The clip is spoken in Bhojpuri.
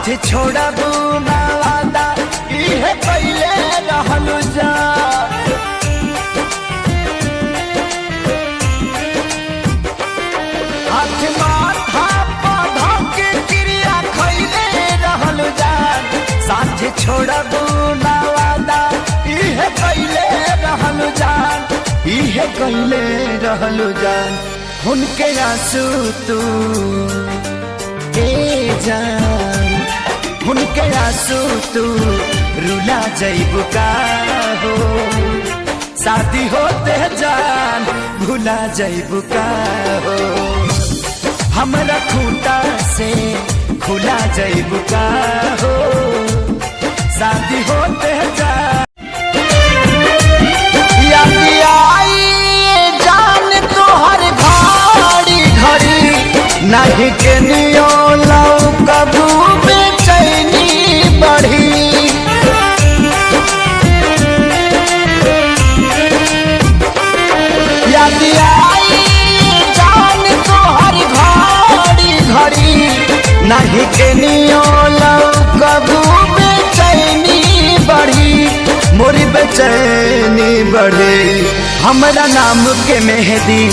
साथ छोड़बू ना वादा इहे पहले रहल जान। हाथ माथा पौधा के क्रिया खैले रहल जान। साथ छोड़बू ना वादा इहे पहले रहल जान। इहे कहले रहल जान। उनके आंसू तू ए जान, उनके आंसू तू रुला जइबू का हो। शादी होते जान भुला जइबू का हो। हमरा खूंटा से खुला जइबू का हो। शादी होते जान जान तोहर घड़ी घड़ी नहीं के नियो लौ कबू बेचैनी बढ़ी। याद आई जान तोहर घड़ी घड़ी नहीं के नियो लौ कबू बेचैनी बढ़ी। मोरी बेचैनी बढ़ी हमरा नाम के मेहंदी